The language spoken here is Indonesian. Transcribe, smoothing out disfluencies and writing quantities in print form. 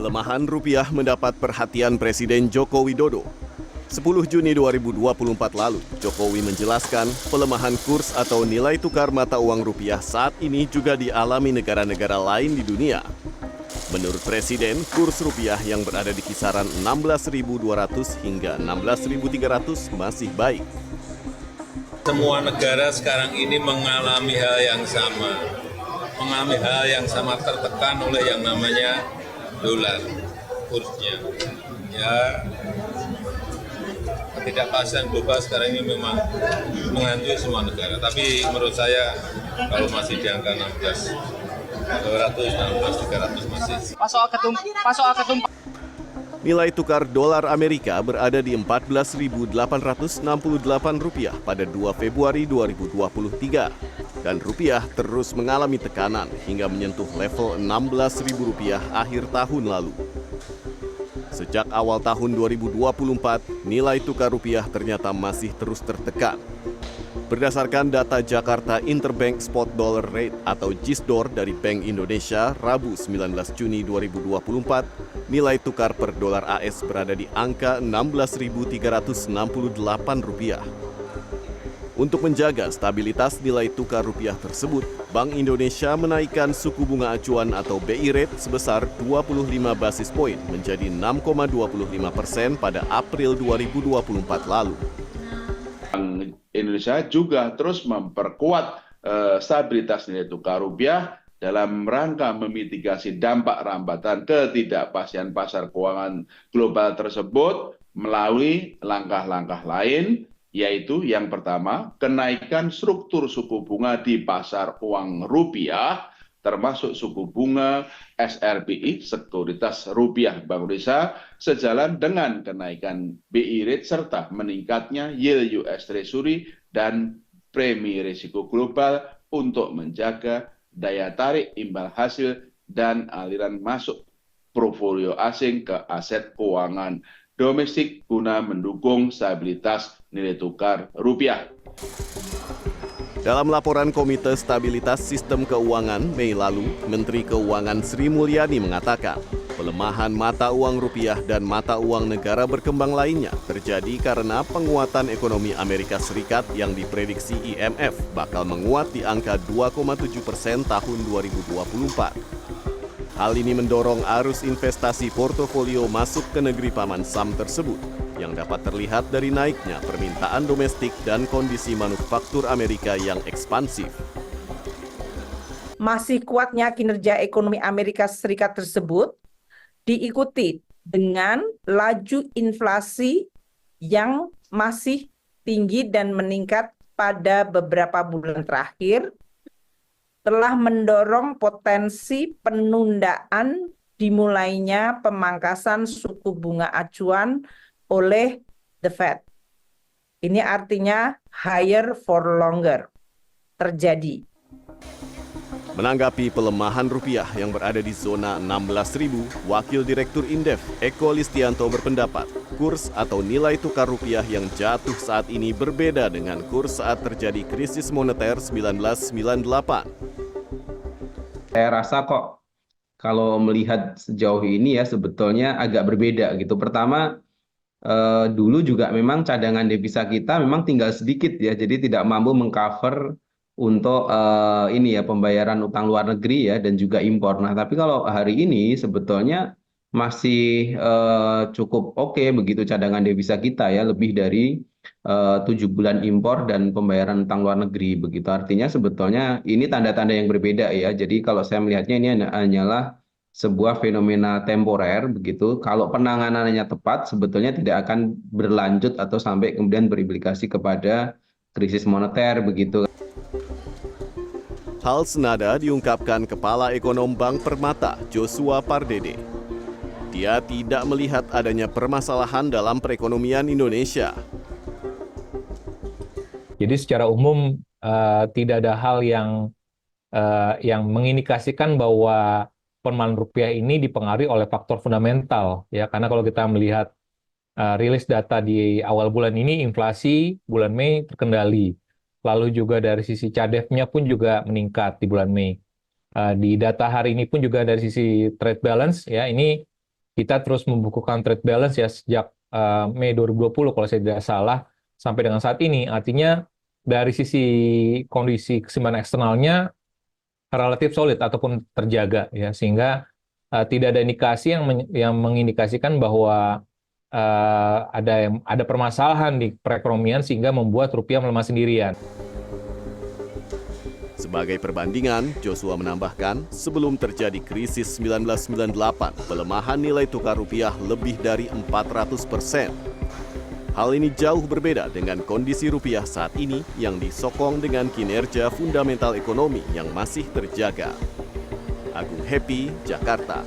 Pelemahan rupiah mendapat perhatian Presiden Joko Widodo. 10 Juni 2024 lalu, Jokowi menjelaskan pelemahan kurs atau nilai tukar mata uang rupiah saat ini juga dialami negara-negara lain di dunia. Menurut Presiden, kurs rupiah yang berada di kisaran 16.200 hingga 16.300 masih baik. Semua negara sekarang ini mengalami hal yang sama, tertekan oleh yang namanya dolar kursnya. Ya, ketidakpastian global sekarang ini memang menghantui semua negara. Tapi menurut saya kalau masih di angka 16.200, 16.300 masih. Pak soal ketum. Nilai tukar dolar Amerika berada di Rp14.868 pada 2 Februari 2023 dan rupiah terus mengalami tekanan hingga menyentuh level Rp16.000 akhir tahun lalu. Sejak awal tahun 2024, nilai tukar rupiah ternyata masih terus tertekan. Berdasarkan data Jakarta Interbank Spot Dollar Rate atau JISDOR dari Bank Indonesia, Rabu 19 Juni 2024, nilai tukar per dolar AS berada di angka Rp16.368. Untuk menjaga stabilitas nilai tukar rupiah tersebut, Bank Indonesia menaikkan suku bunga acuan atau BI rate sebesar 25 basis poin menjadi 6,25% pada April 2024 lalu. Bank Indonesia juga terus memperkuat stabilitas nilai tukar rupiah dalam rangka memitigasi dampak rambatan ketidakpastian pasar keuangan global tersebut melalui langkah-langkah lain, yaitu yang pertama, kenaikan struktur suku bunga di pasar uang rupiah, termasuk suku bunga SRBI, Sekuritas Rupiah Bank Indonesia, sejalan dengan kenaikan BI rate serta meningkatnya yield US Treasury dan premi risiko global untuk menjaga daya tarik imbal hasil dan aliran masuk portofolio asing ke aset keuangan domestik guna mendukung stabilitas nilai tukar rupiah. Dalam laporan Komite Stabilitas Sistem Keuangan Mei lalu, Menteri Keuangan Sri Mulyani mengatakan, pelemahan mata uang rupiah dan mata uang negara berkembang lainnya terjadi karena penguatan ekonomi Amerika Serikat yang diprediksi IMF bakal menguat di angka 2,7% tahun 2024. Hal ini mendorong arus investasi portofolio masuk ke negeri paman Sam tersebut, yang dapat terlihat dari naiknya permintaan domestik dan kondisi manufaktur Amerika yang ekspansif. Masih kuatnya kinerja ekonomi Amerika Serikat tersebut diikuti dengan laju inflasi yang masih tinggi dan meningkat pada beberapa bulan terakhir, telah mendorong potensi penundaan dimulainya pemangkasan suku bunga acuan oleh The Fed. Ini artinya higher for longer terjadi. Menanggapi pelemahan rupiah yang berada di zona 16.000, Wakil Direktur Indef Eko Listianto berpendapat, kurs atau nilai tukar rupiah yang jatuh saat ini berbeda dengan kurs saat terjadi krisis moneter 1998. Saya rasa kok kalau melihat sejauh ini ya sebetulnya agak berbeda gitu. Pertama, dulu juga memang cadangan devisa kita memang tinggal sedikit ya, jadi tidak mampu mengcover untuk ini ya pembayaran utang luar negeri ya dan juga impor. Nah, tapi kalau hari ini sebetulnya masih cukup oke begitu cadangan devisa kita ya, lebih dari 7 bulan impor dan pembayaran utang luar negeri begitu. Artinya sebetulnya ini tanda-tanda yang berbeda ya. Jadi kalau saya melihatnya ini hanyalah sebuah fenomena temporer begitu. Kalau penanganannya tepat sebetulnya tidak akan berlanjut atau sampai kemudian berimplikasi kepada krisis moneter begitu. Hal senada diungkapkan Kepala Ekonom Bank Permata, Joshua Pardede. Dia tidak melihat adanya permasalahan dalam perekonomian Indonesia. Jadi secara umum tidak ada hal yang mengindikasikan bahwa pelemahan rupiah ini dipengaruhi oleh faktor fundamental ya, karena kalau kita melihat rilis data di awal bulan ini, inflasi bulan Mei terkendali, lalu juga dari sisi CADEV-nya pun juga meningkat di bulan Mei. Di data hari ini pun juga dari sisi trade balance ya, ini kita terus membukukan trade balance ya sejak Mei 2020 kalau saya tidak salah sampai dengan saat ini. Artinya dari sisi kondisi keseimbangan eksternalnya relatif solid ataupun terjaga ya, sehingga tidak ada indikasi yang mengindikasikan bahwa ada permasalahan di perekonomian sehingga membuat rupiah melemah sendirian. Sebagai perbandingan, Joshua menambahkan, sebelum terjadi krisis 1998, pelemahan nilai tukar rupiah lebih dari 400%. Hal ini jauh berbeda dengan kondisi rupiah saat ini yang disokong dengan kinerja fundamental ekonomi yang masih terjaga. Agung Happy, Jakarta.